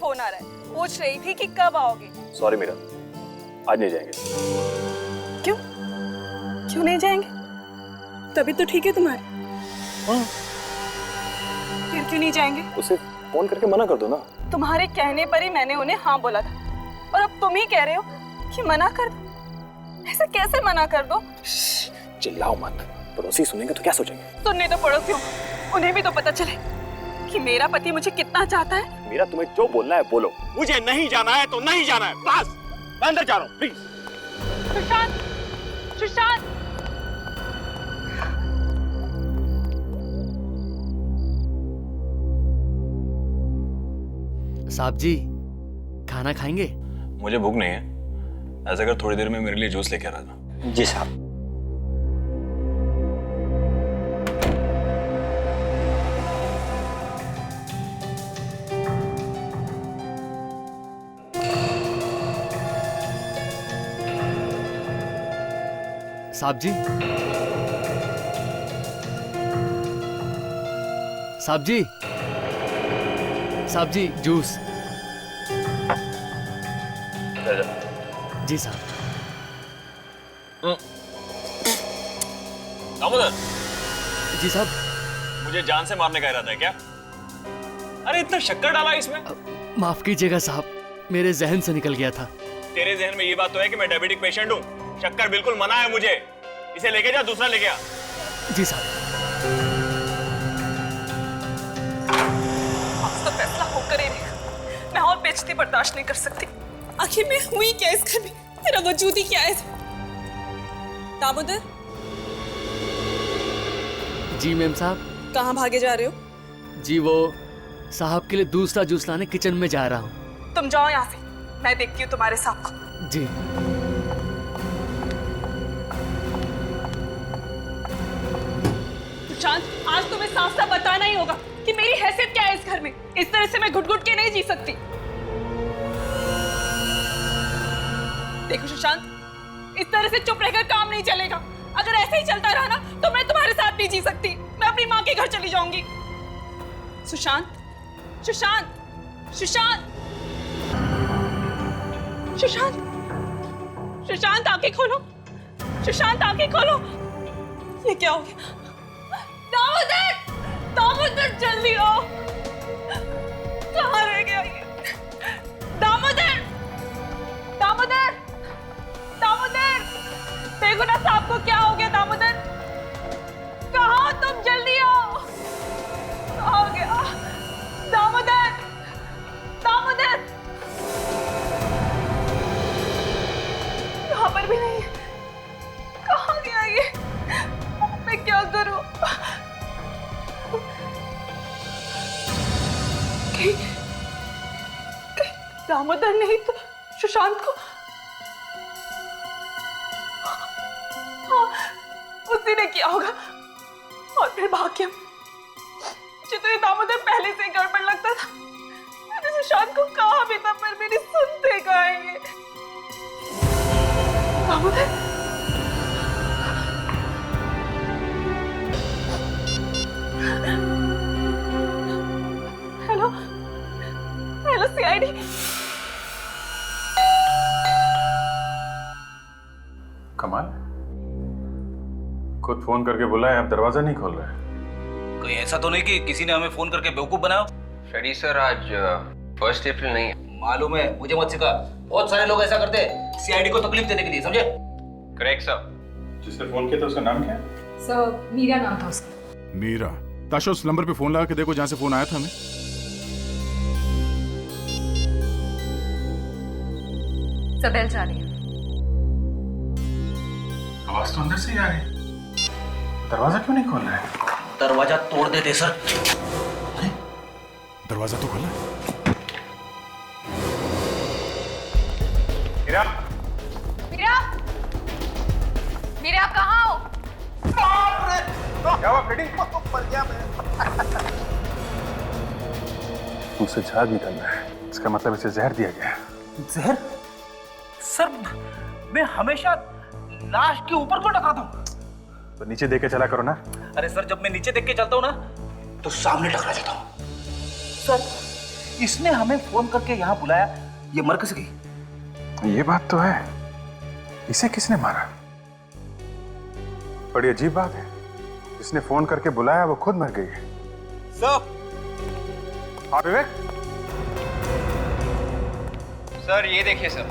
Phone आ रहा है, पूछ रही थी कि कब आओगे। सॉरी मीरा, आज नहीं जाएंगे। क्यों क्यों नहीं जाएंगे? तभी तो ठीक है तुम्हारी। हाँ। फिर क्यों नहीं जाएंगे? उसे फोन करके मना कर दो ना। तुम्हारे कहने पर ही मैंने उन्हें हाँ बोला था, और अब तुम ही कह रहे हो कि मना कर दो। ऐसा कैसे मना कर दो? चिल्लाओ मत, पड़ोसी सुनेंगे तो क्या सोचेंगे? सुनने तो पड़ोसियों, उन्हें भी तो पता चले कि मेरा पति मुझे कितना चाहता है। मीरा, तुम्हें जो बोलना है बोलो। मुझे नहीं जाना है तो नहीं जाना है, बस। मैं अंदर जा रहा हूँ, प्लीज। सुशांत, सुशांत। साहब जी, खाना खाएंगे? मुझे भूख नहीं है। ऐसा कर थोड़ी देर में मेरे लिए जूस लेके आ रहा था। जी साहब। साहब जी, साहब जी, साहब जी, जूस। जी साहब। दामोदर, जी साहब। मुझे जान से मारने का इरादा है क्या? अरे इतना शक्कर डाला इसमें। माफ कीजिएगा साहब, मेरे जहन से निकल गया था। तेरे जहन में ये बात तो है कि मैं डायबिटिक पेशेंट हूँ। शक्कर बिल्कुल मना है मुझे। इसे लेके जा, दूसरा लेके आ। जी साहब। तो फैसला होकर ही रहेगा। मैं और बेइज्जती बर्दाश्त नहीं कर सकती। आखिर मैं हुई क्या इस घर में? तेरा वजूद ही क्या है? दामोदर, जी मैम साहब। कहाँ भागे जा रहे हो? जी वो साहब के लिए दूसरा जूस लाने किचन में जा रहा हूँ। तुम जाओ यहाँ से, मैं देखती हूँ तुम्हारे साहब को। जी। सुशांत, आज तुम्हें साफ साफ बताना ही होगा कि मेरी हैसियत क्या है इस घर में। इस तरह से मैं घुट घुट के नहीं जी सकती। देखो सुशांत, इस तरह से चुप रहकर काम नहीं चलेगा। अगर ऐसे ही चलता रहा ना तो मैं तुम्हारे साथ नहीं जी सकती। मैं अपनी माँ के घर चली जाऊंगी। सुशांत, सुशांत, सुशांत, सुशांत, सुशांत, आंखें खोलो। सुशांत, आंखें खोलो। ये क्या हो गया? दामोदर, दामोदर, जल्दी आओ। कहाँ रह गया ये? दामोदर, दामोदर, दामोदर, देखो ना साहब को क्या हो गया। दामोदर, कहाँ हो तुम? जल्दी आओ। कहाँ हो गया? दामोदर, दामोदर, यहाँ पर भी नहीं है। कहाँ गया ये? मैं क्या करूं? कहीं दामोदर नहीं तो सुशांत को। हाँ, उसी ने किया होगा। और फिर भाग्यम, मुझे तो ये दामोदर पहले से ही गड़बड़ लगता था। मैंने सुशांत को कहा भी था, पर मेरी सुनते कहाँ है ये? Damodar, hello, hello CID. कमाल, खुद फोन करके बुलाए, आप दरवाजा नहीं खोल रहे। कहीं ऐसा तो नहीं कि किसी ने हमें फोन करके बेवकूफ बनाया? फ्रेडी सर, आज 1 अप्रैल नहीं है। मालूम है, मुझे मत सिखा। बहुत सारे लोग ऐसा करते हैं सीआईडी को तकलीफ देने के लिए, समझे? Correct sir. जिसने फोन किया था उसका नाम क्या है? सर, मीरा नाम था उसका। मीरा। ताशा, उस नंबर पे फोन लगा के देखो जहां से फोन आया था हमें। सब बेल जा रही है। आवाज तो अंदर से ही आ रही है। दरवाजा क्यों नहीं खोल रहा है? दरवाजा तोड़ देते सर। दरवाजा तो खोला है। मीरा, मीरा, मीरा, आप कहाँ हो? क्या हुआ फ्रेडी? मर गया मैं। मुझसे झाग निकल रहा है, इसका मतलब इसे जहर दिया गया। जहर? सर, मैं हमेशा लाश के ऊपर को टकराता हूँ। तो नीचे देख के चला करो ना। अरे सर, जब मैं नीचे देख के चलता हूँ ना तो सामने टकरा जाता हूँ। सर, इसने हमें फोन करके यहाँ बुलाया, ये मर किस गई? ये बात तो है, इसे किसने मारा? बड़ी अजीब बात है, जिसने फोन करके बुलाया वो खुद मर गई है। सर। हाँ विवेक। सर ये देखिए सर,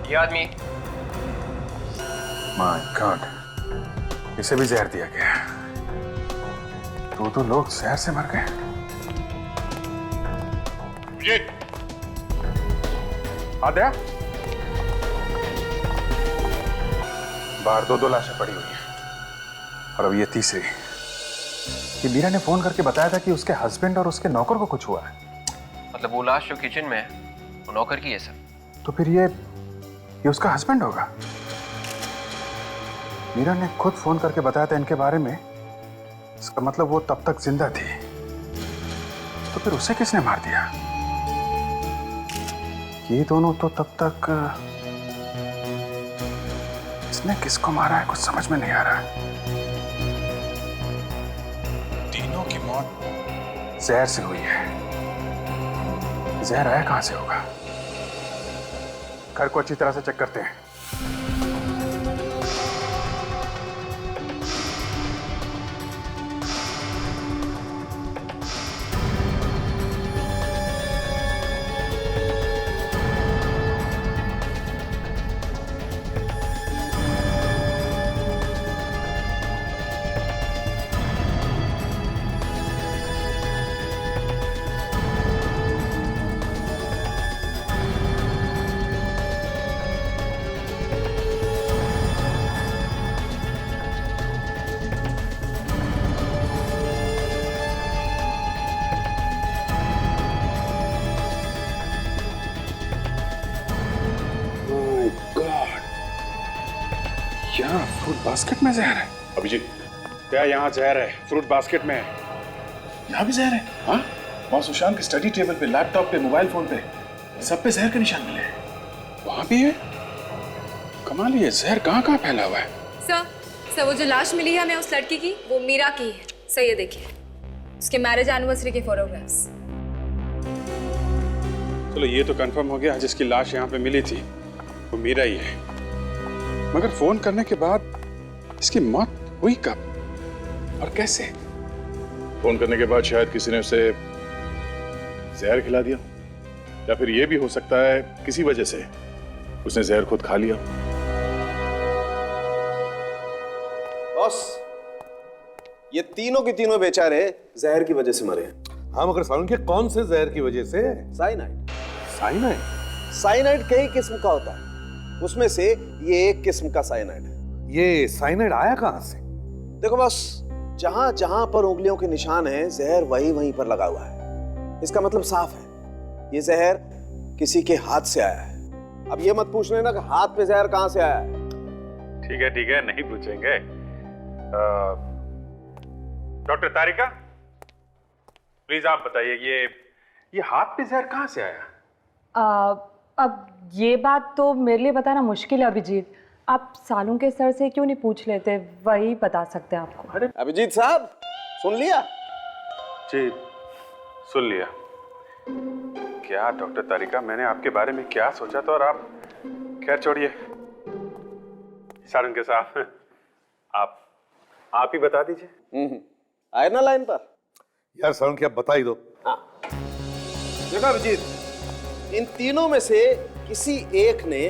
ये आदमी। माय गॉड, इसे भी जहर दिया गया। तो लोग जहर से मर गए। आद्या, बाहर दो लाशें पड़ी हुई हैं और अब ये तीसरी। कि मीरा ने फोन करके बताया था कि उसके हस्बैंड और उसके नौकर को कुछ हुआ है। मतलब वो लाश जो किचन में है वो नौकर की है सर। तो फिर ये उसका हस्बैंड होगा। मीरा ने खुद फोन करके बताया था इनके बारे में, इसका मतलब वो तब तक जिंदा थी। तो फिर उसे किसने मार दिया? ये दोनों तो तब तक, इसने किसको मारा है कुछ समझ में नहीं आ रहा। तीनों की मौत जहर से हुई है। जहर आया कहां से होगा? घर को अच्छी तरह से चेक करते हैं। क्या फ्रूट बास्केट में जहर है? अभिजीत, क्या यहाँ जहर है? फ्रूट बास्केट में है। यहाँ भी जहर है? हाँ, वहाँ सुशांत के स्टडी टेबल पे, लैपटॉप पे, मोबाइल फोन पे, सब पे जहर के निशान मिले हैं। वहाँ भी है? कमाल, ये जहर कहाँ फैला हुआ है? सर वो जो लाश मिली है हमें उस लड़की की, वो मीरा की है। सर ये देखिए, उसके मैरिज एनिवर्सरी के फोटोग्राफ्स। चलो ये तो कंफर्म हो गया, जिसकी लाश यहाँ पे मिली थी वो मीरा ही है। मगर फोन करने के बाद इसकी मौत हुई कब और कैसे? फोन करने के बाद शायद किसी ने उसे जहर खिला दिया, या फिर यह भी हो सकता है किसी वजह से उसने जहर खुद खा लिया। बॉस, ये तीनों के तीनों बेचारे जहर की वजह से मरे हैं। हाँ, मगर सालून के कौन से जहर की वजह से? साइनाइड। साइनाइड? साइनाइड कई किस्म का होता है, उसमें से ये एक किस्म का साइनाइड है। ये साइनाइड आया कहां से? देखो बस, जहां जहां पर उंगलियों के निशान हैं, जहर वहीं वहीं पर लगा हुआ है। इसका मतलब साफ है, ये जहर किसी के हाथ से आया है। अब ये मत पूछ लेना कि हाथ पे जहर कहां से आया है। ठीक है, नहीं पूछेंगे। डॉक्टर तारिका, प्लीज आप बताइए, ये हाथ पे जहर कहां से आया? अब ये बात तो मेरे लिए बताना मुश्किल है अभिजीत। आप सालू के सर से क्यों नहीं पूछ लेते, वही बता सकते हैं आपको। अरे अभिजीत साहब, सुन लिया? जी सुन लिया। क्या डॉक्टर तारिका, मैंने आपके बारे में क्या सोचा था और आप, खैर छोड़िए। सारंग के साथ आप ही बता दीजिए। आए ना लाइन पर? यार सालून की आप बता ही दो। देखो अभिजीत, इन तीनों में से किसी एक ने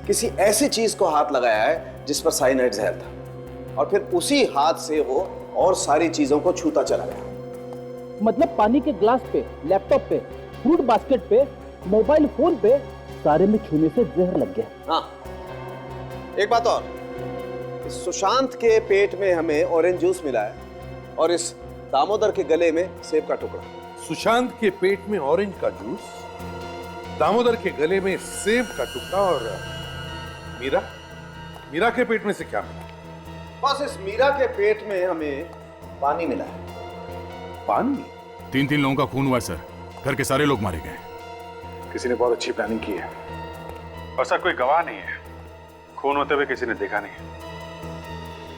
किसी ऐसी चीज को हाथ लगाया है जिस पर साइनाइड जहर था, और फिर उसी हाथ से वो और सारी चीजों को छूता चला गया। मतलब पानी के ग्लास पे, लैपटॉप पे, फ्रूट बास्केट पे, मोबाइल फोन पे, सारे में छूने से जहर लग गया। हाँ, एक बात और, इस सुशांत के पेट में हमें ऑरेंज जूस मिला है और इस दामोदर के गले में सेब का टुकड़ा। सुशांत के पेट में ऑरेंज का जूस, दामोदर के गले में सेब का टुकड़ा, और मीरा के पेट में से क्या मिला? बस इस मीरा के पेट में हमें पानी मिला है। पानी? 3 लोगों का खून हुआ सर, घर के सारे लोग मारे गए। किसी ने बहुत अच्छी प्लानिंग की है, और सर कोई गवाह नहीं है, खून होते हुए किसी ने देखा नहीं।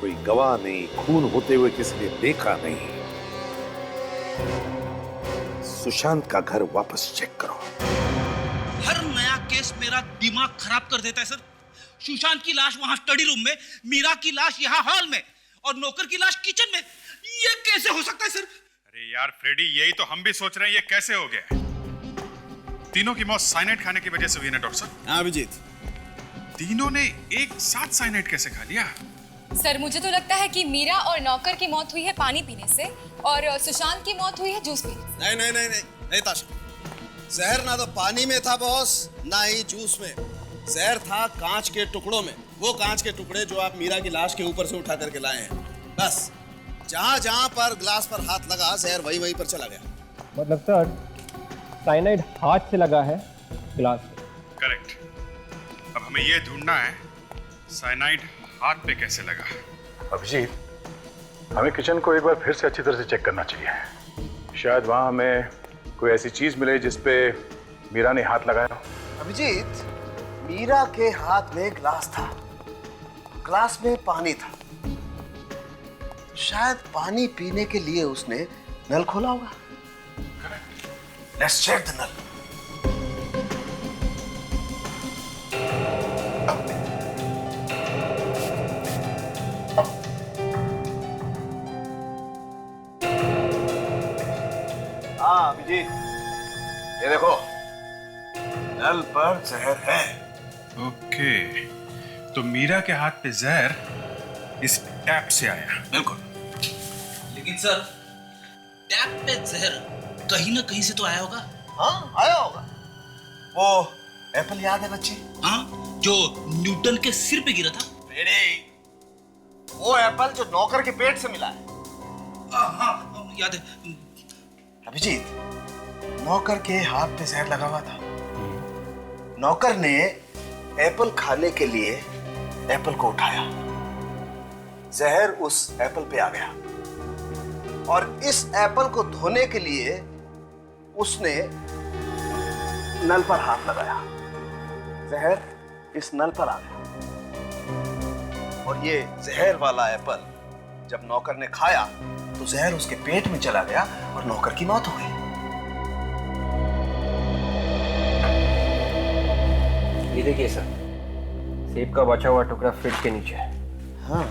कोई गवाह नहीं, खून होते हुए किसी ने देखा नहीं। सुशांत का घर वापस चेक करो। हर नया केस मेरा दिमाग खराब कर देता है सर। सुशांत की लाश वहां स्टडी रूम में, मीरा की लाश यहाँ हॉल में और नौकर की लाश किचन में। ये कैसे हो सकता है सर? अरे यार फ्रेडी, यही तो हम भी सोच रहे हैं, ये कैसे हो गया? तीनों की मौत साइनाइड खाने की वजह से हुई है ना डॉक्टर साहब? हाँ अभिजीत। तीनों ने एक साथ साइनाइड कैसे खा लिया? सर मुझे तो लगता है कि मीरा और नौकर की मौत हुई है पानी पीने से और सुशांत की मौत हुई है जूस पीने से। नहीं नहीं नहीं नहीं नहीं ताशा, जहर ना तो पानी में था बॉस, ना ही जूस में। जहर था कांच के टुकड़ों में, वो कांच के टुकड़े जो आप मीरा की लाश के ऊपर से उठा करके लाए हैं। बस जहां जहां पर ग्लास पर हाथ लगा, जहर वहीं वहीं पर चला गया। मतलब सर साइनाइड हाथ से लगा है गिलास पे। करेक्ट। अब हमें ये ढूंढना है साइनाइड हाथ पे कैसे लगा। अभिजीत, हमें किचन को एक बार फिर से अच्छी तरह से चेक करना चाहिए। शायद वहां हमें कोई ऐसी चीज मिले जिसपे मीरा ने हाथ लगाया हो। अभिजीत, मीरा के हाथ में ग्लास था, ग्लास में पानी था। शायद पानी पीने के लिए उसने नल खोला होगा। Let's check the nal. हाँ अभिजीत, ये देखो नल पर जहर है। ओके, तो मीरा के हाथ पे जहर इस टैप से आया। बिल्कुल। लेकिन सर टैप पे जहर कहीं ना कहीं से तो आया होगा। हाँ आया होगा। वो एप्पल याद है बच्चे? हाँ, जो न्यूटन के सिर पे गिरा था। वो एप्पल जो नौकर के पेट से मिला है। हाँ याद है। अभिजीत, नौकर के हाथ पे जहर लगा हुआ था। नौकर ने एप्पल खाने के लिए एप्पल को उठाया, जहर उस एप्पल पे आ गया और इस एप्पल को धोने के लिए उसने नल पर हाथ लगाया, जहर इस नल पर आ गया और ये जहर वाला एप्पल जब नौकर ने खाया तो जहर उसके पेट में चला गया और नौकर की मौत हो गई। ये देखिए सर, सेब का बचा हुआ टुकड़ा फ्रिज के नीचे है। हाँ,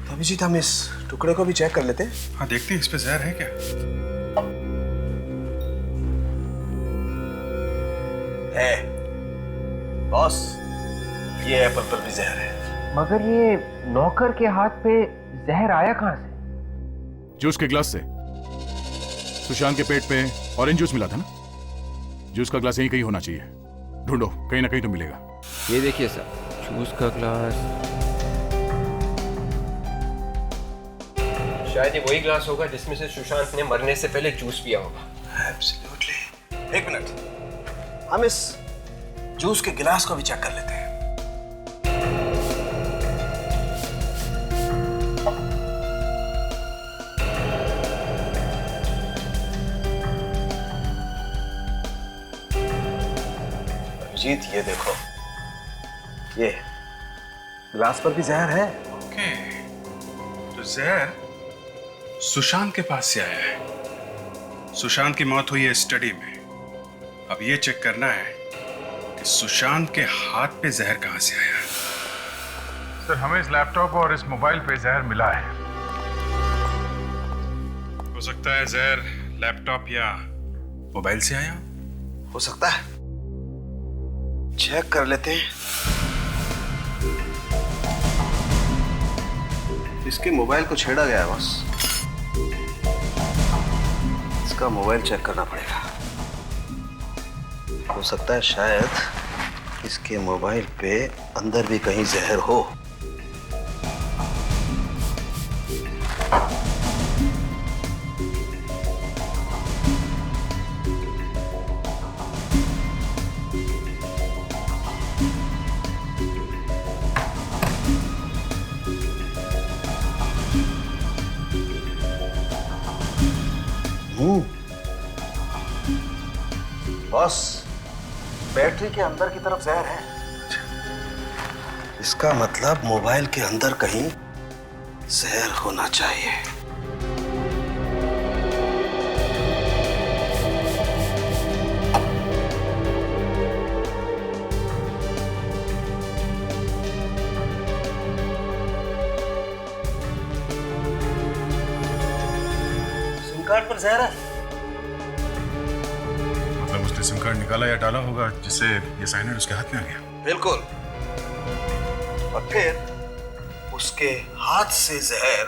तो अभिजीत हम इस टुकड़े को भी चेक कर लेते हैं। हाँ देखते हैं इस पे जहर है क्या। है बॉस, ये एप्पल पर भी जहर है। मगर ये नौकर के हाथ पे जहर आया कहां से? जूस के ग्लास से। सुशांत के पेट पे ऑरेंज जूस मिला था ना, जूस का ग्लास यहीं कहीं होना चाहिए। ढूंढो, कहीं ना कहीं तो मिलेगा। ये देखिए सर, जूस का ग्लास। शायद ये वही ग्लास होगा जिसमें से सुशांत ने मरने से पहले जूस पिया होगा। एब्सोल्युटली। एक मिनट, हम इस जूस के गिलास को भी चेक कर लेते हैं। अभिजीत ये देखो, ये गिलास पर भी जहर है। ओके, तो जहर सुशांत के पास से आया है। सुशांत की मौत हुई है स्टडी में। अब ये चेक करना है कि सुशांत के हाथ पे जहर कहां से आया। सर, हमें इस लैपटॉप और इस मोबाइल पे जहर मिला है। हो सकता है जहर लैपटॉप या मोबाइल से आया। हो सकता है, चेक कर लेते हैं। इसके मोबाइल को छेड़ा गया है बस, इसका मोबाइल चेक करना पड़ेगा। हो सकता है शायद इसके मोबाइल पे अंदर भी कहीं जहर हो। बॉस, बैटरी के अंदर की तरफ जहर है। इसका मतलब मोबाइल के अंदर कहीं जहर होना चाहिए। कार्ड पर जहर है। मतलब उसने सिम कार्ड निकाला या डाला होगा जिससे ये साइनाइड उसके हाथ में आ गया। बिल्कुल। और फिर उसके हाथ से जहर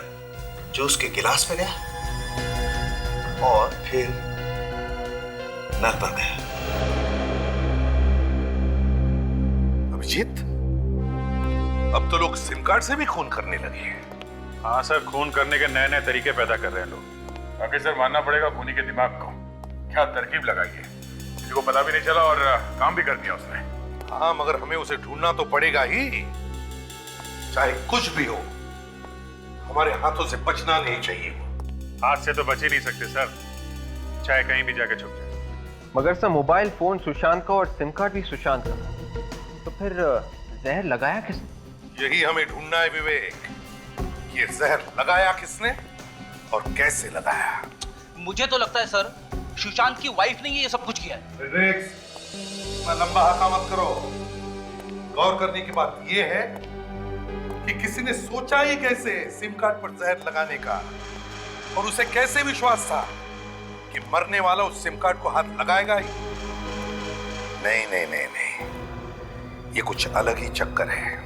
जूस के गिलास में गया और फिर नल पर गया। अभिजीत, अब तो लोग सिम कार्ड से भी खून करने लगे हैं। हाँ सर, खून करने के नए नए तरीके पैदा कर रहे हैं लोग। बाकी सर मानना पड़ेगा खूनी के दिमाग को, क्या तरकीब लगाई है, किसी को पता भी नहीं चला और काम भी कर दिया उसने। हाँ, मगर हमें उसे ढूंढना तो पड़ेगा ही, चाहे कुछ भी हो। हमारे हाथों से बचना नहीं चाहिए। हाथ से तो बच ही नहीं सकते सर, चाहे कहीं भी जाके छुप जाए। मगर सर मोबाइल फोन सुशांत का और सिम कार्ड भी सुशांत का, तो फिर जहर लगाया किसने? यही हमें ढूंढना है विवेक, ये जहर लगाया किसने और कैसे लगाया। मुझे तो लगता है सर सुशांत की वाइफ ने ये सब कुछ किया है। विवेक, इतना लंबा हका मत करो। गौर करने की बात ये है कि किसी ने सोचा ही कैसे सिम कार्ड पर जहर लगाने का, और उसे कैसे विश्वास था कि मरने वाला उस सिम कार्ड को हाथ लगाएगा ही। नहीं नहीं नहीं नहीं, ये कुछ अलग ही चक्कर है,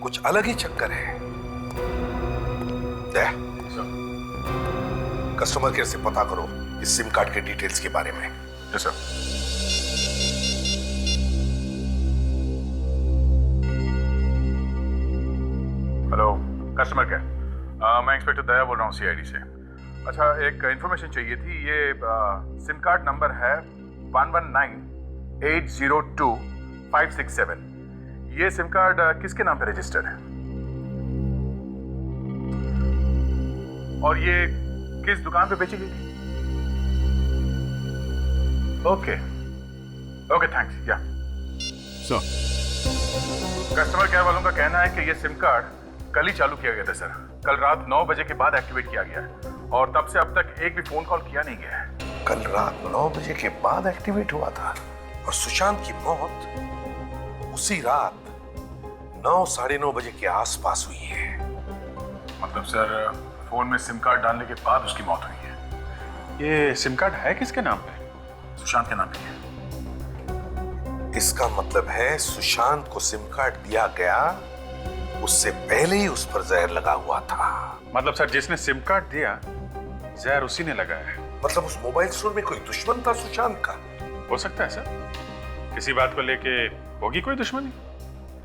कुछ अलग ही चक्कर है। कस्टमर केयर से पता करो इस सिम कार्ड के डिटेल्स के बारे में। Yes sir. Hello customer care, मैं इंस्पेक्टर दया बोल रहा हूँ सीआईडी से। अच्छा, एक इंफॉर्मेशन चाहिए थी। ये सिम कार्ड नंबर है 1198025567। ये सिम कार्ड किसके नाम पे रजिस्टर्ड है और ये किस दुकान पे बेची गई थी? Okay okay, thanks. या सर, कस्टमर केयर वालों का कहना है कि ये सिम कार्ड कल ही चालू किया गया था सर। कल रात 9 बजे के बाद एक्टिवेट किया गया है और तब से अब तक एक भी फोन कॉल किया नहीं गया है। कल रात 9 बजे के बाद एक्टिवेट हुआ था और सुशांत की मौत उसी रात 9 साढ़े 9 बजे के आसपास हुई है। मतलब सर फोन में सिम कार्ड डालने के बाद उसकी मौत हुई है। ये सिम कार्ड है किसके नाम पे? सुशांत के नाम पे है। इसका मतलब है सुशांत को सिम कार्ड दिया गया, उससे पहले ही उस पर जहर लगा हुआ था। मतलब सर जिसने सिम कार्ड दिया जहर उसी ने लगाया है। मतलब उस मोबाइल स्टोर में कोई दुश्मन था सुशांत का। हो सकता है सर, किसी बात को लेके होगी कोई दुश्मनी।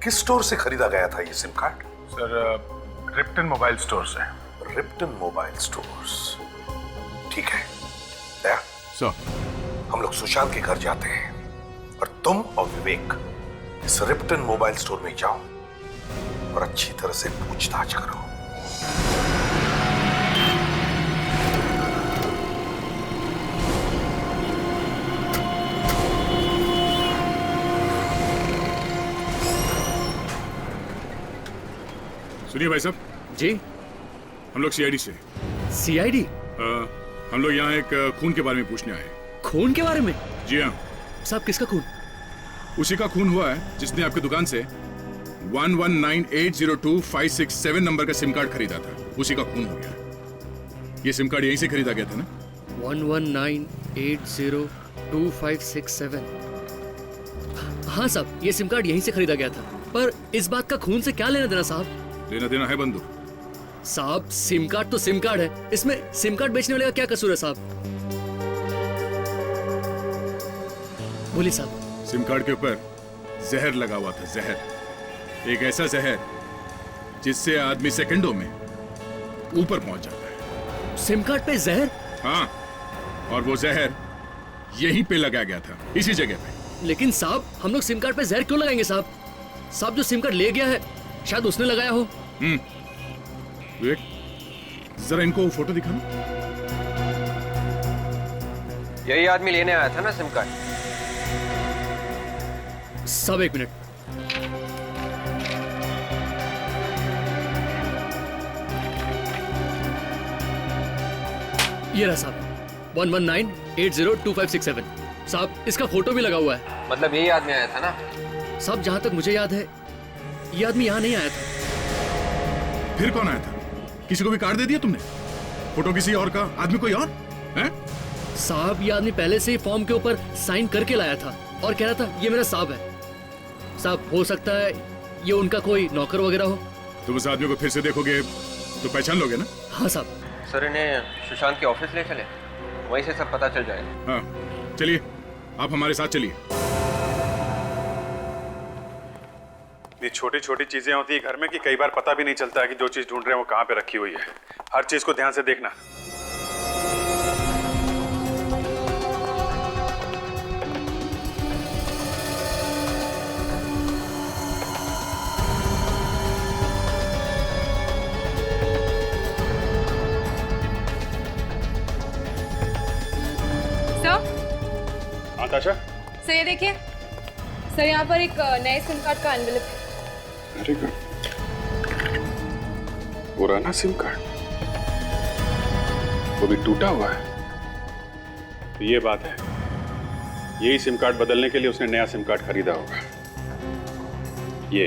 किस स्टोर से खरीदा गया था ये सिम कार्ड? सर रिप्टन मोबाइल स्टोर से। रिप्टन मोबाइल स्टोर्स, ठीक है। दया सर, हम लोग सुशांत के घर जाते हैं और तुम और विवेक इस रिप्टन मोबाइल स्टोर में जाओ और अच्छी तरह से पूछताछ करो। सुनिए भाई साहब। जी, हम लोग सीआईडी से। सीआईडी? हम लोग यहाँ एक खून के बारे में पूछने आए। खून के बारे में? जी हाँ साहब, किसका खून? उसी का खून हुआ है जिसने आपकी दुकान से 1198025567 नंबर का सिम कार्ड खरीदा था। उसी का खून हो गया। ये सिम कार्ड यहीं से खरीदा गया था ना? 1198025567। हाँ साहब, ये सिम कार्ड यहीं से खरीदा गया था। पर इस बात का खून से क्या लेना देना साहब? लेना देना है बंधु साहब। सिम कार्ड तो सिम कार्ड है, इसमें सिम कार्ड बेचने वाले का क्या कसूर है साहब? बोलिए साहब। सिम कार्ड के ऊपर जहर लगा हुआ था। जहर, एक ऐसा जहर जिससे आदमी सेकंडों में ऊपर पहुंच जाता है। सिम कार्ड पे जहर? हाँ, और वो जहर यहीं पे लगाया गया था, इसी जगह पे। लेकिन साहब, हम लोग सिम कार्ड पे जहर क्यों लगाएंगे साहब? साहब, जो सिम कार्ड ले गया है शायद उसने लगाया हो। विवेक, जरा इनको फोटो दिखाना। यही आदमी लेने आया था ना सिम कार्ड? साहब एक मिनट। ये रहा साहब, 1198025567। साहब, इसका फोटो भी लगा हुआ है। मतलब यही आदमी आया था ना? साहब, जहां तक मुझे याद है ये आदमी यहाँ नहीं आया था। फिर कौन आया था? किसी को भी कार्ड दे दिया तुमने? फोटो किसी और का, आदमी कोई और? हैं? साहब ये आदमी पहले से ही फॉर्म के ऊपर साइन करके लाया था और कह रहा था ये मेरा साहब है। साहब हो सकता है ये उनका कोई नौकर वगैरह हो। तुम उस आदमी को फिर से देखोगे तो पहचान लोगे ना? हाँ साहब। सर इन्हें सुशांत के ऑफिस ले चले, वहीं से सब पता चल जाएगा। हाँ चलिए, आप हमारे साथ चलिए। ये छोटी छोटी चीजें होती है घर में कि कई बार पता भी नहीं चलता है कि जो चीज ढूंढ रहे हैं वो कहाँ पे रखी हुई है। हर चीज को ध्यान से देखना। हाँ ताशा। सर ये देखिए सर, यहाँ पर एक नए सिम कार्ड का एनवेलप है। Very good. पुराना सिम कार्ड, वो भी टूटा हुआ है। तो ये बात है, यही सिम कार्ड बदलने के लिए उसने नया सिम कार्ड खरीदा होगा। ये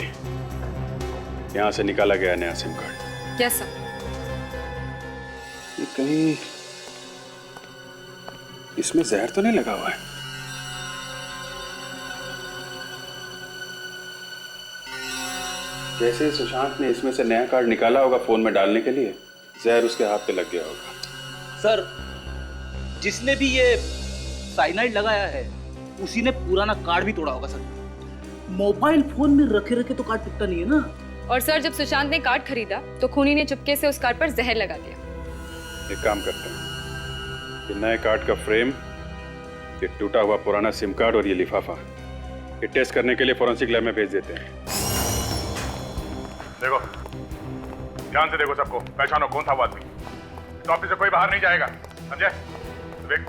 यहां से निकाला गया नया सिम कार्ड। Yes sir. ये कहीं इसमें जहर तो नहीं लगा हुआ है? जैसे सुशांत ने इसमें से नया कार्ड निकाला होगा फोन में डालने के लिए, जहर उसके हाथ पे लग गया होगा। सर जिसने भी ये साइनाइड लगाया है उसी ने पुराना कार्ड भी तोड़ा होगा सर। मोबाइल फोन में रखे रखे तो कार्ड टूटता नहीं है ना। और सर जब सुशांत ने कार्ड खरीदा तो खूनी ने चुपके से उस कार्ड पर जहर लगा दिया। एक काम करते हैं, ये नए कार्ड का फ्रेम, ये टूटा हुआ पुराना सिम कार्ड और ये लिफाफा, ये टेस्ट करने के लिए फॉरेंसिक लैब में भेज देते हैं। देखो, ध्यान से देखो सबको, पहचानो कौन था वो आदमी। इस ऑफिस से कोई बाहर नहीं जाएगा, समझे? विवेक,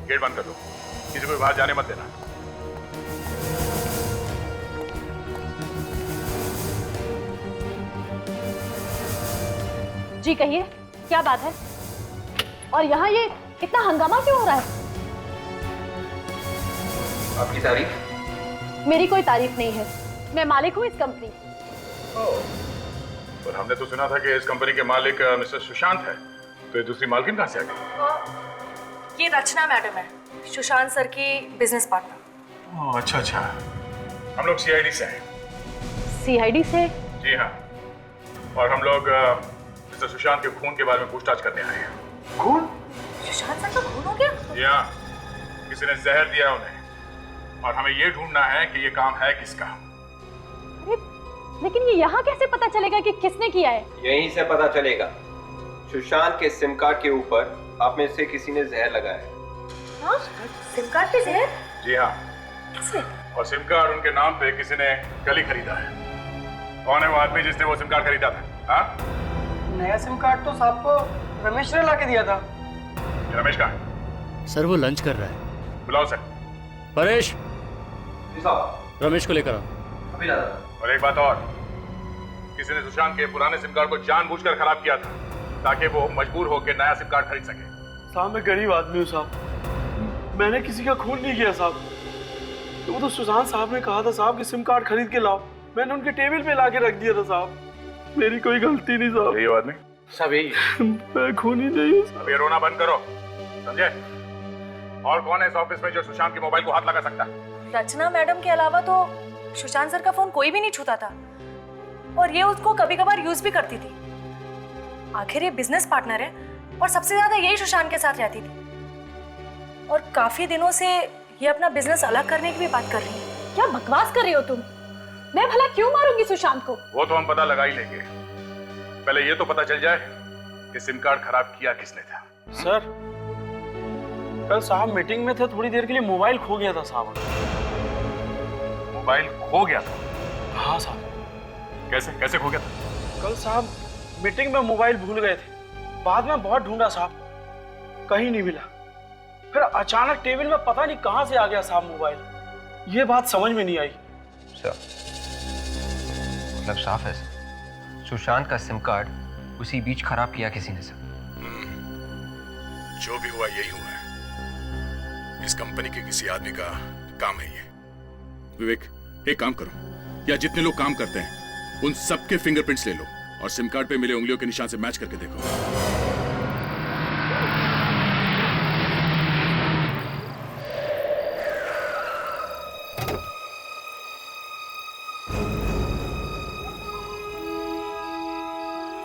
गेट बंद कर दो, किसी को भी बाहर जाने मत देना। जी कहिए, क्या बात है? और यहाँ ये इतना हंगामा क्यों हो रहा है? आपकी तारीफ? मेरी कोई तारीफ नहीं है, मैं मालिक हूँ इस कंपनी। पर हमने तो सुना था कि इस कंपनी के मालिक मिस्टर सुशांत है, तो ये दूसरी मालकिन कहाँ से आ गई? ये रचना मैडम है, सुशांत सर की बिजनेस पार्टनर। ओह अच्छा अच्छा, हम लोग सीआईडी से हैं। सीआईडी से? जी हाँ, और हम लोग मिस्टर सुशांत के खून के बारे में पूछताछ करने आए हैं। खून? सुशांत सर का खून हो गया? जी हाँ, किसी ने जहर दिया उन्हें, और हमें ये ढूंढना है कि ये काम है किसका। अरे लेकिन ये यहाँ कैसे पता चलेगा कि किसने किया है? यहीं से पता चलेगा। सुशांत के सिम कार्ड के ऊपर आप में से किसी ने जहर लगाया है। हाँ? सिम कार्ड पे जहर? जी हाँ। किसने? और सिम कार्ड उनके नाम पे किसी ने कल ही खरीदा है। कौन है वो आदमी जिसने वो सिम कार्ड खरीदा था? हाँ? नया सिम कार्ड तो साहब को रमेश ने ला के दिया था। रमेश कहाँ है? सर वो लंच कर रहा है। बुलाओ सर। परेश, जी साहब। रमेश को लेकर आओ। अभी ला रहा। और एक बात और, किसी ने सुशांत के पुराने सिम कार्ड को जानबूझकर खराब किया था ताकि वो मजबूर होकर नया सिम कार्ड खरीद सके। साहब मैं गरीब आदमी हूँ साहब, मैंने किसी का खून नहीं किया साहब। तो वो तो सुशांत साहब ने कहा था साहब कि सिम कार्ड खरीद के लाओ, मैंने उनके टेबल पे ला के रख दिया था साहब। मेरी कोई गलती नहीं साहब। यही आदमी? सब यही। मैं खूनी नहीं हूँ। अब ये रोना बंद करो, समझे? और कौन है इस ऑफिस में जो सुशांत के मोबाइल को हाथ लगा सकता है? रचना मैडम के अलावा तो सुशांत सर का फोन कोई भी नहीं छूता था, और ये उसको कभी कभार यूज भी करती थी। आखिर ये बिजनेस पार्टनर है और सबसे ज्यादा यही सुशांत के साथ रहती थी, और काफी दिनों से ये अपना बिजनेस अलग करने की भी बात कर रही है। क्या बकवास कर रही हो तुम? मैं भला क्यों मारूंगी सुशांत को? वो तो हम पता लगा ही लेंगे, पहले ये तो पता चल जाए कि सिम कार्ड खराब किया किसने था। सर कल साहब मीटिंग में थे, थोड़ी देर के लिए मोबाइल खो गया था साहब। मोबाइल खो गया था? हाँ साहब। कैसे कैसे खो गया था? कल साहब मीटिंग में मोबाइल भूल गए थे, बाद में बहुत ढूंढा साहब, कहीं नहीं मिला। फिर अचानक टेबल में पता नहीं कहां से आ गया साहब मोबाइल। ये बात समझ में नहीं आई। मतलब साफ है, सुशांत का सिम कार्ड उसी बीच खराब किया किसी ने सर। जो भी हुआ यही हुआ है, इस कंपनी के किसी आदमी का काम है ये। विवेक, एक काम करो, या जितने लोग काम करते हैं उन सबके फिंगरप्रिंट्स ले लो और सिम कार्ड पे मिले उंगलियों के निशान से मैच करके देखो।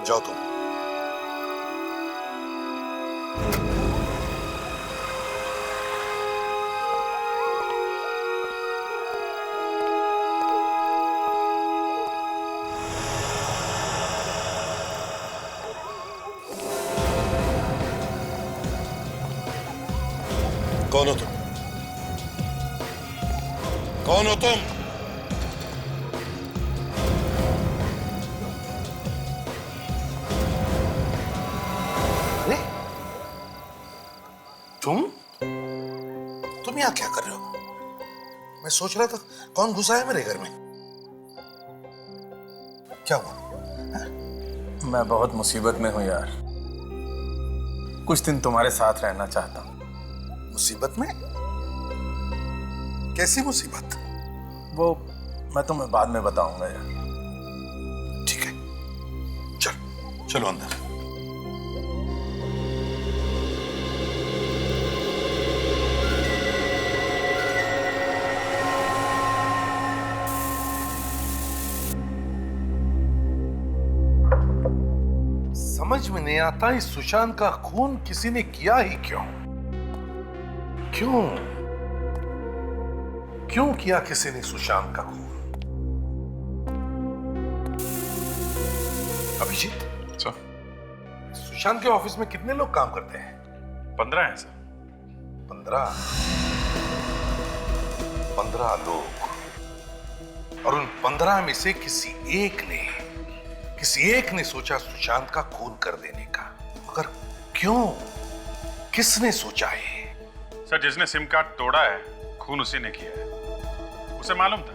जाओ तुम। कौन हो तुम? कौन हो तुम? अरे तुम यहाँ क्या कर रहे हो? मैं सोच रहा था कौन घुसा है मेरे घर में। क्या हुआ? मैं बहुत मुसीबत में हूं यार। कुछ दिन तुम्हारे साथ रहना चाहता हूं। मुसीबत में? कैसी मुसीबत? वो मैं तुम्हें बाद में बताऊंगा यार। ठीक है, चलो अंदर। समझ में नहीं आता इस सुशांत का खून किसी ने किया ही क्यों? क्यों किया किसी ने सुशांत का खून? अभिजीत सर, सुशांत के ऑफिस में कितने लोग काम करते हैं? 15 हैं सर। 15 लोग, और उन 15 में से किसी एक ने सोचा सुशांत का खून कर देने का। मगर क्यों? किसने सोचा है? सर, जिसने सिम कार्ड तोड़ा है खून उसी ने किया है। उसे मालूम था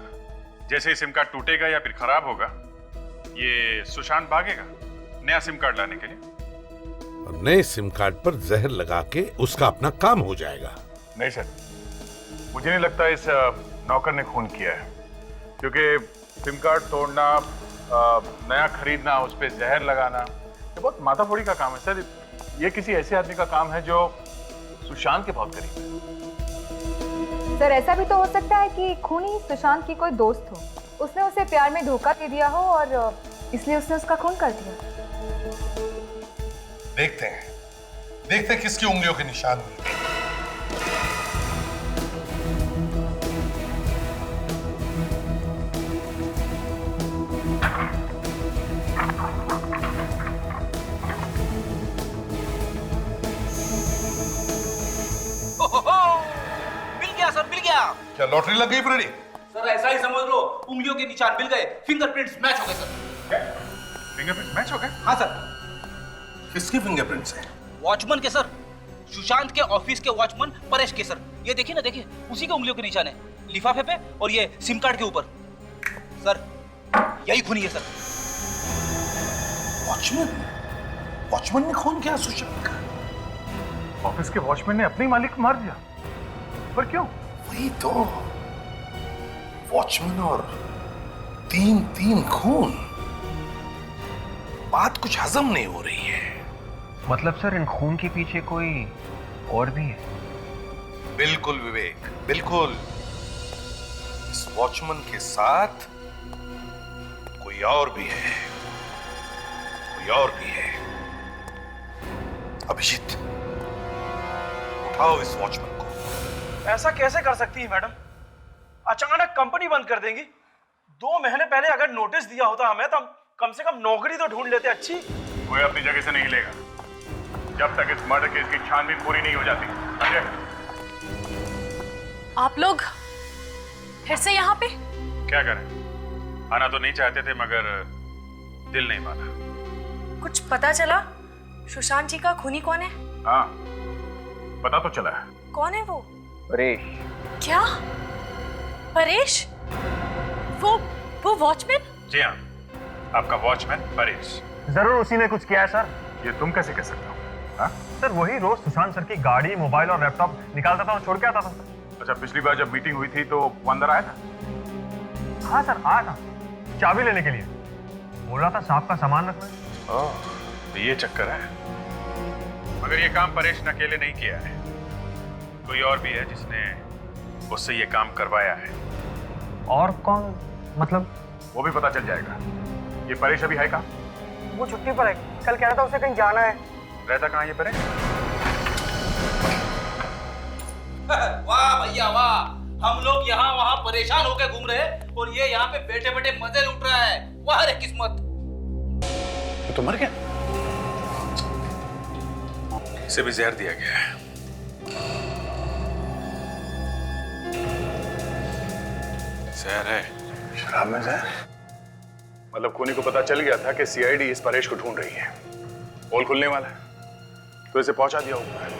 जैसे ही सिम कार्ड टूटेगा या फिर खराब होगा, ये सुशांत भागेगा नया सिम कार्ड लाने के लिए। और नए सिम कार्ड पर जहर लगा के उसका अपना काम हो जाएगा। नहीं सर, मुझे नहीं लगता इस नौकर ने खून किया है, क्योंकि सिम कार्ड तोड़ना, नया खरीदना, उस पर जहर लगाना, ये बहुत माथाफोड़ी का काम है सर। ये किसी ऐसे आदमी का काम है जो सुशांत के बहुत करीब है। सर, ऐसा भी तो हो सकता है कि खूनी सुशांत की कोई दोस्त हो, उसने उसे प्यार में धोखा दे दिया हो और इसलिए उसने उसका खून कर दिया। देखते हैं किसकी उंगलियों के निशान मिलते हैं। मिल गया। क्या लॉटरी लग गई फ्रेडी? सर ऐसा ही समझ लो, उंगलियों के निशान मिल गए, फिंगरप्रिंट्स मैच हो गए सर। फिंगरप्रिंट मैच हो गए? हाँ सर। किसके फिंगरप्रिंट्स हैं? वॉचमैन के सर, सुशांत के ऑफिस के वॉचमैन परेश के सर। ये देखिए ना, देखिए उसी के उंगलियों के निशान है, लिफाफे पे और ये सिम कार्ड के ऊपर। सर यही खूनी है सर। वॉचमैन ने खून किया सुशांत का? ऑफिस के वॉचमैन ने अपने मालिक को मार दिया, पर क्यों? वही तो, वॉचमैन और तीन खून। बात कुछ हजम नहीं हो रही है। मतलब सर, इन खून के पीछे कोई और भी है? बिल्कुल विवेक, बिल्कुल। इस वॉचमैन के साथ कोई और भी है, अभिजीत, उठाओ इस वॉचमैन को। ऐसा कैसे कर सकती है मैडम? अचानक कंपनी बंद कर देंगी? 2 महीने पहले अगर नोटिस दिया होता हमें तो हम कम से कम नौकरी तो ढूंढ लेते। अच्छी, कोई अपनी जगह से नहीं हिलेगा जब तक इस मर्डर केस की छानबीन पूरी नहीं हो जाती। अजय, आप लोग फिर से यहाँ पे? क्या करें, आना तो नहीं चाहते थे मगर दिल नहीं माना। कुछ पता चला सुशांत जी का खूनी कौन है? हाँ, पता तो चला है। कौन है वो? परेश। क्या? परेश? वो वॉचमैन? जी हाँ, आपका वॉचमैन परेश। जरूर उसी ने कुछ किया है सर। ये तुम कैसे कह सकते हो? हाँ? सर वही रोज सुशांत सर की गाड़ी, मोबाइल और लैपटॉप निकालता था और छोड़ के आता था। अच्छा, पिछली बार जब मीटिंग हुई थी तो वो अंदर आया था? हाँ सर, आया था चाबी लेने के लिए। बोल रहा था साहब का सामान रखना है। तो ये चक्कर है। मगर ये काम परेश ने अकेले नहीं किया है, कोई और भी है जिसने उससे ये काम करवाया है। और कौन? मतलब? वो भी पता चल जाएगा। ये परेश अभी है कहाँ? वो छुट्टी पर है, कल कह रहा था उसे कहीं जाना है। रहता कहाँ ये परे? वाह भैया वाह, हम लोग यहाँ वहाँ परेशान होकर घूम रहे हैं और ये यहाँ पे बैठे बैठे मजे लूट रहा है। वाह रे किस्मत। तो मर गया, इसे भी जहर दिया गया है। जहर है, शराब में जहर? मतलब खूनी को पता चल गया था कि सीआईडी इस परेश को ढूंढ रही है, पोल खुलने वाला है, तो इसे पहुंचा दिया ऊपर।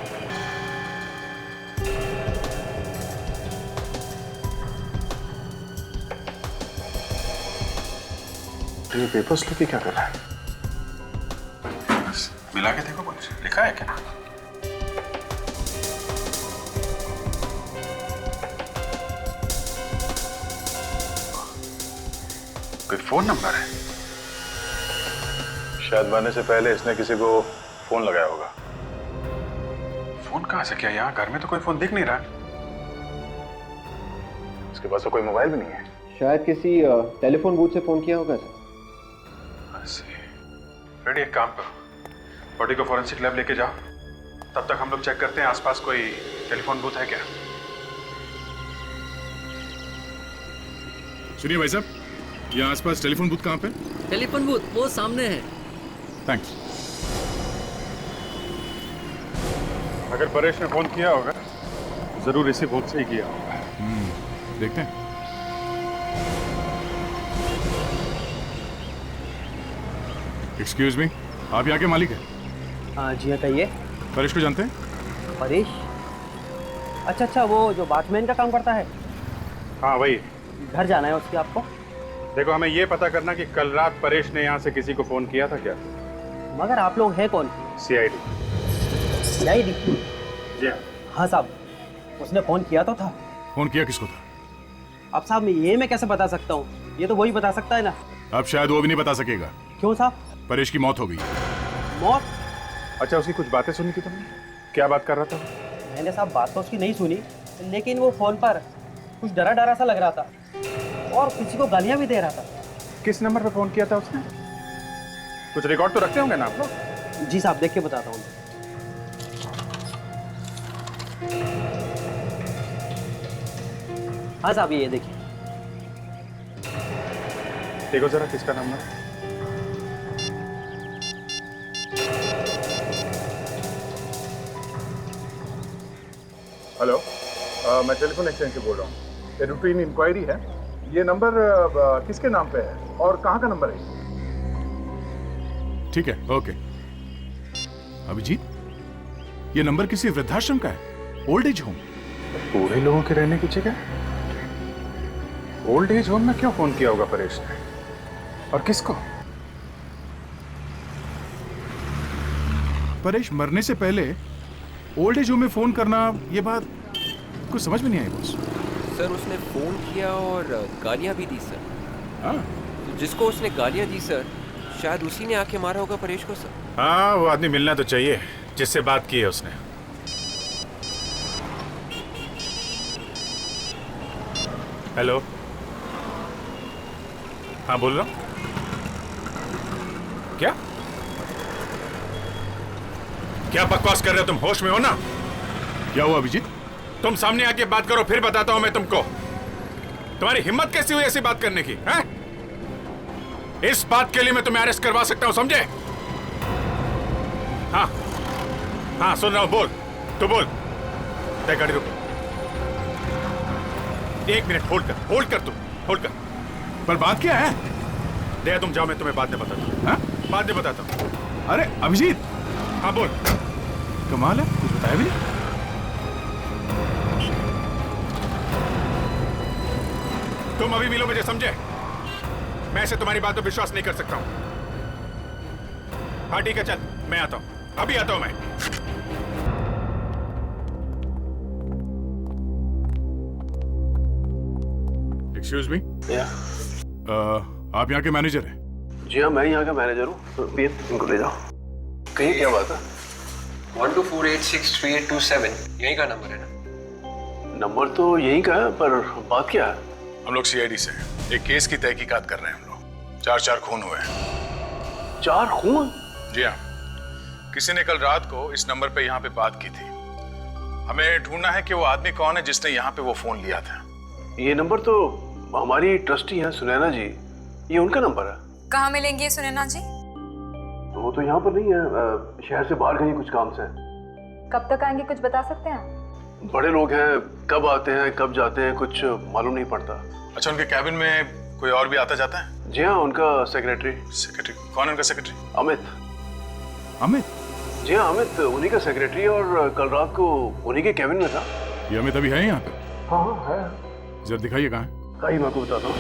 ये पेपर स्लिप क्या कर रहा है? बस मिला के देखो, कुछ लिखा है क्या? कोई फोन नंबर है? शायद मरने से पहले इसने किसी को फोन लगाया होगा। फोन कहां से? क्या यहाँ घर में तो कोई फोन दिख नहीं रहा। इसके पास तो कोई मोबाइल भी नहीं है। शायद किसी टेलीफोन बूथ से फोन किया होगा सर। रेडी, एक काम करो, बॉडी को फॉरेंसिक लैब लेके जाओ, तब तक हम लोग चेक करते हैं आसपास कोई टेलीफोन बूथ है क्या। सुनिए भाई साहब, यहाँ आसपास टेलीफोन बूथ कहाँ पे? टेलीफोन बूथ वो सामने है। थैंक्स। अगर परेश ने फोन किया होगा जरूर इसी बूथ से ही किया होगा। देखते हैं। एक्सक्यूज मी, आप यहाँ के मालिक हैं? हाँ जी हाँ, कहिए। परेश को जानते हैं? परेश? अच्छा, वो जो वॉचमैन का काम करता है। हाँ वही। घर जाना है उसके आपको? देखो, हमें ये पता करना कि कल रात परेश ने यहाँ से किसी को फोन किया था क्या? मगर आप लोग हैं कौन? सीआईडी। सीआईडी? जी हाँ साहब, उसने फोन किया तो था। फोन किया किसको था? अब साहब ये मैं कैसे बता सकता हूँ, ये तो वही बता सकता है ना। अब शायद वो भी नहीं बता सकेगा। क्यों साहब? परेश की मौत हो गई। मौत? अच्छा, उसकी कुछ बातें सुनी थी तुमने? क्या बात कर रहा था? मैंने साहब बात तो उसकी नहीं सुनी, लेकिन वो फोन पर कुछ डरा डरा सा लग रहा था और किसी को गालियां भी दे रहा था। किस नंबर पे फोन किया था उसने? कुछ रिकॉर्ड तो रखते होंगे ना आप लोग? जी साहब, देख के बताता हूँ। हाँ साहब, ये देखिए। देखो जरा किसका नंबर है। हेलो, मैं टेलीफोन एक्सचेंज से बोल रहा हूँ। ये रूटीन इंक्वायरी है। ये नंबर किसके नाम पे है और कहाँ का नंबर है? ठीक है, ओके। अभिजीत, ये नंबर किसी वृद्धाश्रम का है, ओल्ड एज होम। बूढ़े लोगों के रहने की जगह ओल्ड एज होम में क्यों फोन किया होगा परेश ने, और किसको? परेश मरने से पहले ओल्ड एज होम में फोन करना, ये बात कुछ समझ में नहीं आई बॉस। सर उसने फोन किया और गालियां भी दी सर। हाँ, जिसको उसने गालियां दी सर, शायद उसी ने आके मारा होगा परेश को सर। हाँ, वो आदमी मिलना तो चाहिए जिससे बात की है उसने। हेलो, हाँ बोल रहा हूँ। क्या क्या बकवास कर रहे हो तुम? होश में हो ना? क्या हुआ अभिजीत? तुम सामने आके बात करो, फिर बताता हूं मैं तुमको। तुम्हारी हिम्मत कैसी हुई ऐसी बात करने की? हैं? इस बात के लिए मैं तुम्हें अरेस्ट करवा सकता हूं, समझे? हाँ हाँ, सुन रहा हूं, बोल। तू बोल। गाड़ी रुको, 1 मिनट होल्ड कर तू, होल्ड कर। पर बात क्या है? दे, तुम जाओ, मैं तुम्हें बाद में बताता हूँ। हाँ, बाद में बताता हूँ। अरे अभिजीत। हाँ बोल। कमाल है, कुछ बताया भी नहीं। तुम अभी मिलो मुझे, समझे? मैं ऐसे तुम्हारी बात पर विश्वास नहीं कर सकता हूं। हाँ ठीक है, चल मैं आता हूं, अभी आता हूं मैं। Excuse me. आप यहाँ के मैनेजर हैं? जी हाँ, मैं यहाँ का मैनेजर हूँ। इनको ले जाओ। कहीं क्या बात है? 1248632827 यही का नंबर है ना? नंबर तो यही का है, पर बात क्या है? हम लोग सीआईडी से एक केस की तहकीकात कर रहे हैं। हम लोग 4 खून हुए हैं। 4 खून? जी हाँ, किसी ने कल रात को इस नंबर पे यहाँ पे बात की थी। हमें ढूंढना है कि वो आदमी कौन है जिसने यहाँ पे वो फोन लिया था। ये नंबर तो हमारी ट्रस्टी है सुनैना जी, ये उनका नंबर है। कहाँ मिलेंगे ये सुनैना जी? वो तो यहाँ पर नहीं है, शहर से बाहर गई कुछ काम से। कब तक आएंगे कुछ बता सकते हैं? बड़े लोग हैं, कब आते हैं कब जाते हैं कुछ मालूम नहीं पड़ता। अच्छा, उनके कैबिन में कोई और भी आता जाता है? जी हाँ, उनका सेक्रेटरी। सेक्रेटरी कौन है उनका सेक्रेटरी? अमित। अमित? जी हाँ, अमित उन्हीं का सेक्रेटरी, और कल रात को उन्हीं के कैबिन में था। ये अमित अभी है यहाँ पे? हाँ हाँ है। जरा दिखाइए कहाँ है। कहीं मैं आपको बताता हूँ।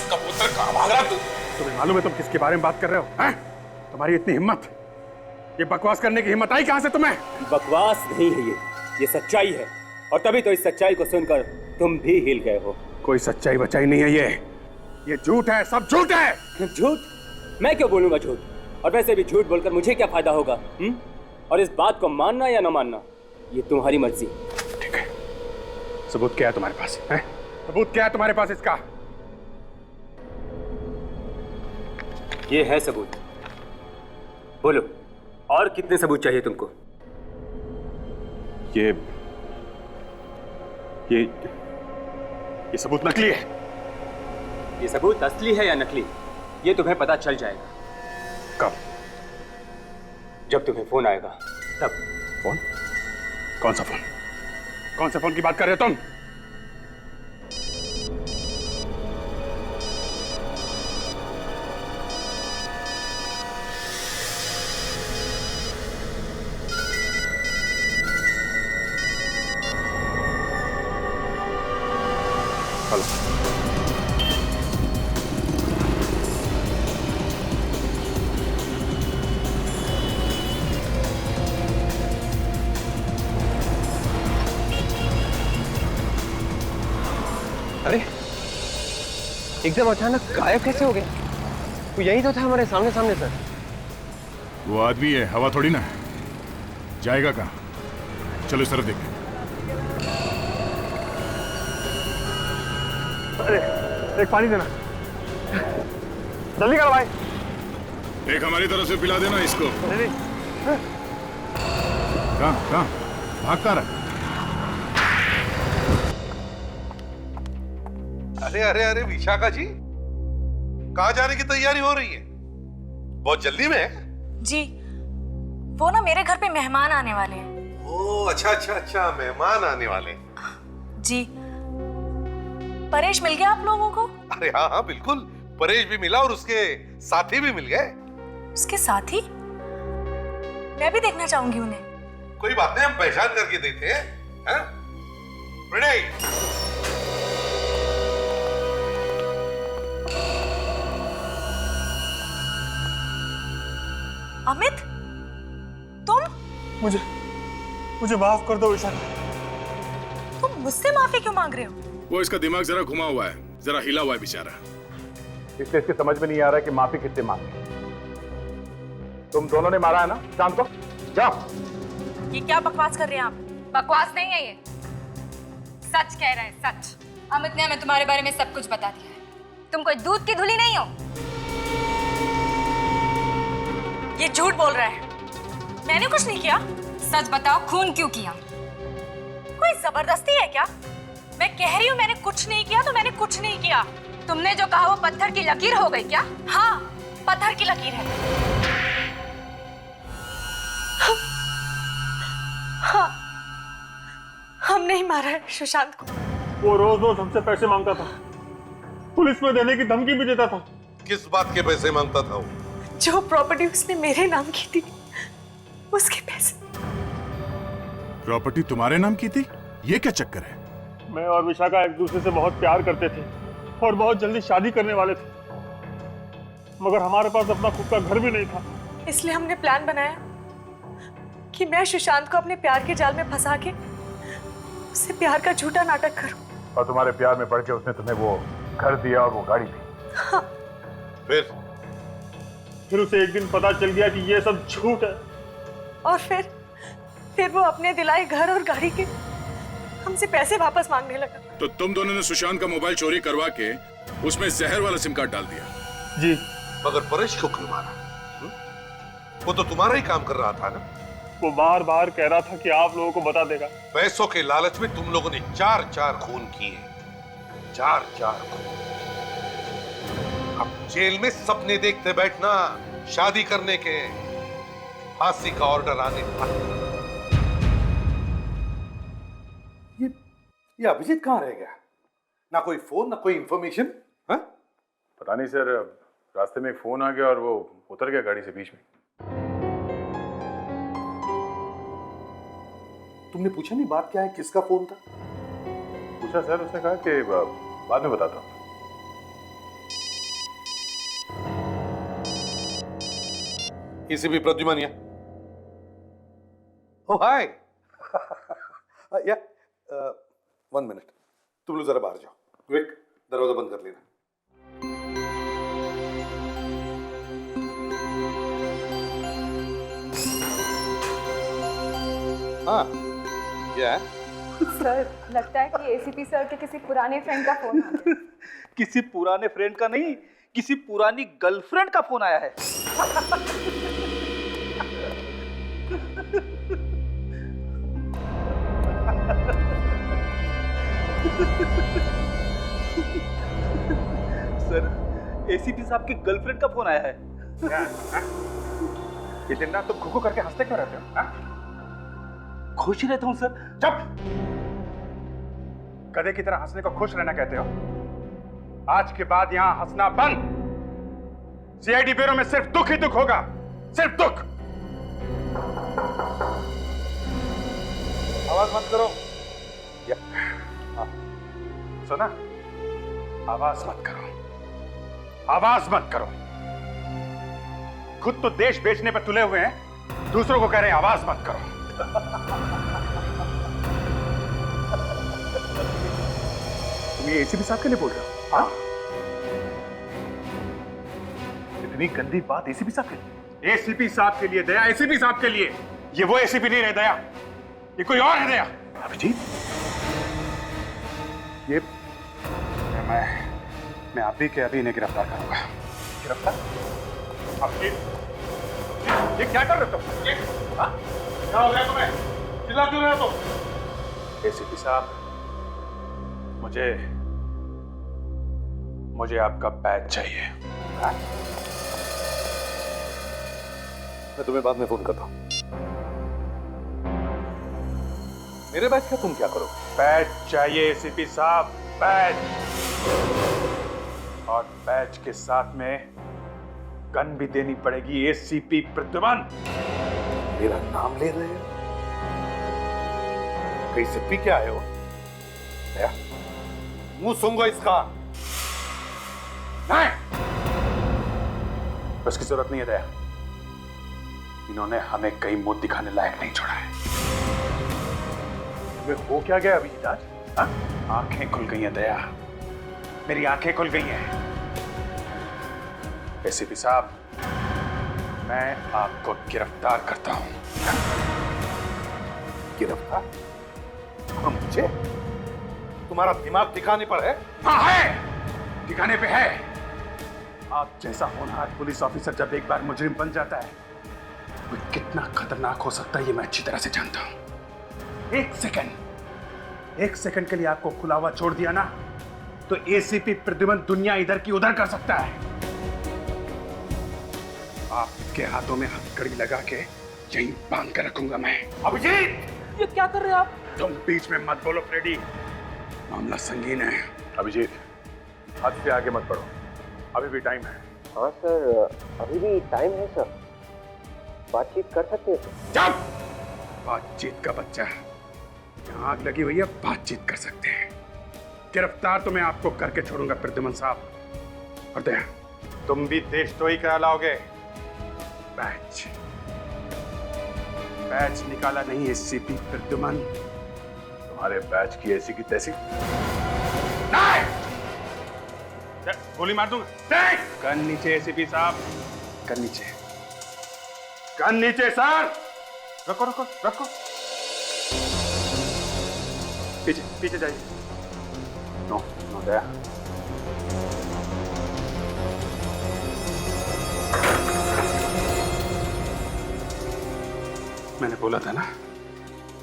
कबूतर कहाँ भाग रहा तू? तुम्हें मालूम है तुम किसके बारे में बात कर रहे हो? हैं? तुम्हारी इतनी हिम्मत, ये बकवास करने की हिम्मत आई कहाँ से तुम्हें? बकवास नहीं है ये सच्चाई है, और तभी तो इस सच्चाई को सुनकर तुम भी हिल गए हो। कोई सच्चाई बचाई नहीं है, ये झूठ है, सब झूठ है। झूठ? मैं क्यों बोलूंगा झूठ? और वैसे भी झूठ बोलकर मुझे क्या फायदा होगा? और इस बात को मानना या न मानना ये तुम्हारी मर्जी। ठीक है, सबूत क्या है तुम्हारे पास? है? सबूत क्या है तुम्हारे पास इसका? ये है सबूत। बोलो, और कितने सबूत चाहिए तुमको? ये सबूत नकली है। ये सबूत असली है या नकली, ये तुम्हें पता चल जाएगा। कब? जब तुम्हें फोन आएगा तब। फोन? कौन सा फोन? कौन से फोन की बात कर रहे हो तुम? अरे एकदम अचानक गायब कैसे हो गए? वो यही तो था हमारे सामने सामने सर। वो आदमी है, हवा थोड़ी ना है। जाएगा कहाँ? चलो इस तरफ देखें। अरे एक पानी देना, जल्दी करो भाई। एक हमारी तरफ से पिला देना इसको। कहाँ भागता रहा? अरे अरे अरे विशाखा जी, कहाँ जाने की तैयारी हो रही है? बहुत जल्दी में है? जी, वो ना मेरे घर पे मेहमान आने वाले हैं। ओह अच्छा अच्छा अच्छा, मेहमान आने वाले। जी, परेश मिल गया आप लोगों को? अरे हाँ हाँ बिल्कुल, परेश भी मिला और उसके साथी भी मिल गए। उसके साथी? मैं भी देखना चाहूंगी उन्हें। कोई बात नहीं, हम पहचान करके देते हैं। प्रणय, अमित, तुम? मुझे माफ कर दो विशाखा। तुम मुझसे माफी क्यों मांग रहे हो? वो इसका दिमाग जरा घुमा हुआ है, जरा हिला हुआ है बेचारा। इसलिए इसके समझ में नहीं आ रहा कि माफी किससे मांगे। तुम दोनों ने मारा है ना चांद को? जाओ। ये क्या बकवास कर रहे हैं आप? बकवास नहीं है ये, सच कह रहे हैं, सच। अमित ने हमें तुम्हारे बारे में सब कुछ बता दिया है। तुम कोई दूध की धुली नहीं हो। ये झूठ बोल रहा है, मैंने कुछ नहीं किया। सच बताओ, खून क्यों किया? कोई जबरदस्ती है क्या? मैं कह रही हूँ मैंने कुछ नहीं किया तो मैंने कुछ नहीं किया। तुमने जो कहा वो पत्थर की लकीर हो गई क्या? हाँ, पत्थर की लकीर है। हाँ, हमने ही मारा है सुशांत को। वो रोज रोज हमसे पैसे मांगता था, पुलिस में देने की धमकी भी देता था। किस बात के पैसे मांगता था वो? जो प्रॉपर्टी उसने मेरे नाम की थी, उसके पैसे। प्रॉपर्टी तुम्हारे नाम की थी? ये क्या चक्कर है? मैं और विशाखा एक दूसरे से बहुत प्यार करते थे और बहुत जल्दी शादी करने वाले थे, मगर हमारे पास अपना खुद का घर भी नहीं था। इसलिए हमने प्लान बनाया कि मैं सुशांत को अपने प्यार के जाल में फंसा के उससे प्यार का झूठा नाटक करूं। और तुम्हारे प्यार में पड़ के उसने तुम्हें वो घर दिया और वो गाड़ी दी। हाँ। फिर उसे एक दिन पता चल गया कि ये सब झूठ है। और फिर वो अपने दिलाए घर और गाड़ी के हमसे पैसे वापस मांगने लगा। तो तुम दोनों ने सुशांत का मोबाइल चोरी करवा के उसमें जहर वाला सिम कार्ड डाल दिया। जी। मगर परेश को क्यों मारा? वो तो तुम्हारा ही काम कर रहा था ना। वो बार बार कह रहा था कि आप लोगों को बता देगा। पैसों के लालच में तुम लोगों ने 4 खून किए, 4 खून। अब जेल में सपने देखते बैठना, शादी करने के, फांसी का ऑर्डर आने तक। ये अभिजीत कहाँ रह गया? ना कोई फोन, ना कोई इंफॉर्मेशन। हाँ? पता नहीं सर, रास्ते में एक फोन आ गया और वो उतर गया गाड़ी से बीच में। तुमने पूछा नहीं बात क्या है, किसका फोन था? पूछा सर, उसने कहा कि बाद में बताता हूँ। एसीपी प्रद्युमन या? ओ हाय। या 1 मिनट, तुम लोग जरा बाहर जाओ। क्विक, दरवाजा बंद कर लेना। हाँ, क्या है? सर, लगता है कि एसीपी सर के किसी पुराने फ्रेंड का फोन आ गया। किसी पुराने फ्रेंड का नहीं, किसी पुरानी गर्लफ्रेंड का फोन आया है। सर, एसीपी साहब की गर्लफ्रेंड का फोन आया है। ये दिन रात तुम घुघु करके हंसते क्यों रहते हो? खुश ही रहता हूँ सर। चुप! गधे की तरह हंसने को खुश रहना कहते हो? आज के बाद यहां हंसना बंद। सीआईडी ब्यूरो में सिर्फ दुख ही दुख होगा, सिर्फ दुख। आवाज मत करो। सुना? आवाज मत करो, आवाज मत करो। खुद तो देश बेचने पर तुले हुए हैं, दूसरों को कह रहे हैं आवाज मत करो। तुम ये एसीपी साहब के लिए बोल रहे हो? हाँ? इतनी गंदी बात एसीपी साहब के लिए? एसीपी साहब के लिए दया, एसीपी साहब के लिए। ये वो एसीपी नहीं रहे दया, ये कोई और है दया। अभिजीत, ये मैं अभी के अभी इन्हें गिरफ्तार करूंगा। गिरफ्तार? अभिजीत, ये क्या कर रहे तुम? हाँ? क्या हो गया तुम्हें? चिल्ला क्यों रहे हो तुम? एसीपी साहब, मुझे आपका बैच चाहिए। हाँ? मैं तुम्हें बाद में फोन करता हूं। मेरे बैच का तुम क्या करो? बैच चाहिए एसीपी साहब, बैच। और बैच के साथ में गन भी देनी पड़ेगी। एसीपी प्रद्युमन। मेरा नाम ले रहे हो? कहीं से पी के आए हो? मुंह सूंघो इसका। नहीं, उसकी जरूरत नहीं है दया। इन्होंने हमें कहीं मुंह दिखाने लायक नहीं छोड़ा है। तुम्हें हो क्या गया अभिजीत आज? आंखें खुल गई हैं दया, मेरी आंखें खुल गई हैं। एसीपी साहब, मैं आपको गिरफ्तार करता हूं। गिरफ्तार? हाँ, मुझे? तुम्हारा दिमाग ठिकाने पर है? हाँ है, ठिकाने पे है। आप जैसा होनहार पुलिस ऑफिसर जब एक बार मुजरिम बन जाता है, वो कितना खतरनाक हो सकता है ये मैं अच्छी तरह से जानता हूं। एक सेकंड के लिए आपको खुला हुआ छोड़ दिया ना, तो एसीपी प्रद्युमन दुनिया इधर की उधर कर सकता है। आपके हाथों में हथकड़ी लगा के यहीं बांध कर रखूंगा मैं। अभिजीत, ये क्या कर रहे हो आप? तुम बीच में मत बोलो फ्रेडी, मामला संगीन है। अभिजीत, हद से आगे मत बढ़ो, अभी भी टाइम है। हाँ सर, अभी भी टाइम है सर, बातचीत कर सकते हैं सर। चुप! बातचीत का बच्चा, यहाँ आग लगी हुई है, बातचीत कर सकते हैं। गिरफ्तार तो मैं आपको करके छोड़ूंगा प्रद्युमन साहब। और दया, तुम भी देशद्रोही करा लाओगे। बैच निकाला नहीं एसीपी प्रद्युमन। तुम्हारे बैच की ऐसी की तैसी। नहीं! गोली मार दूंगा। गन नीचे एसीपी साहब, गन नीचे, गन नीचे सर। रखो रखो रखो, पीछे पीछे जाइए। नो नो दया, मैंने बोला था ना,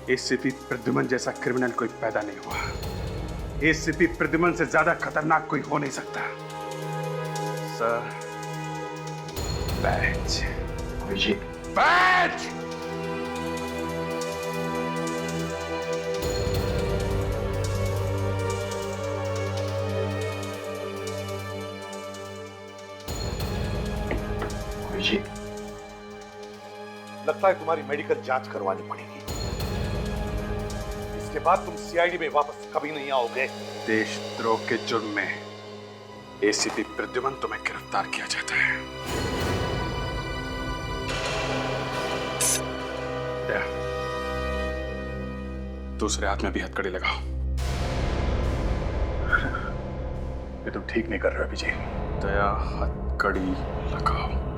एसीपी प्रद्युमन जैसा क्रिमिनल कोई पैदा नहीं हुआ। एसीपी प्रद्युमन से ज्यादा खतरनाक कोई हो नहीं सकता। Sir, batch. बैच! लगता है तुम्हारी मेडिकल जांच करवानी पड़ेगी। इसके बाद तुम सीआईडी में वापस कभी नहीं आओगे। देशद्रोह के जुर्म में एसीपी प्रद्युमन तुम्हें गिरफ्तार किया जाता है। दूसरे हाथ में भी हथकड़ी लगाओ। ये तुम ठीक नहीं कर रहे अभिजीत। दया, हथकड़ी लगाओ।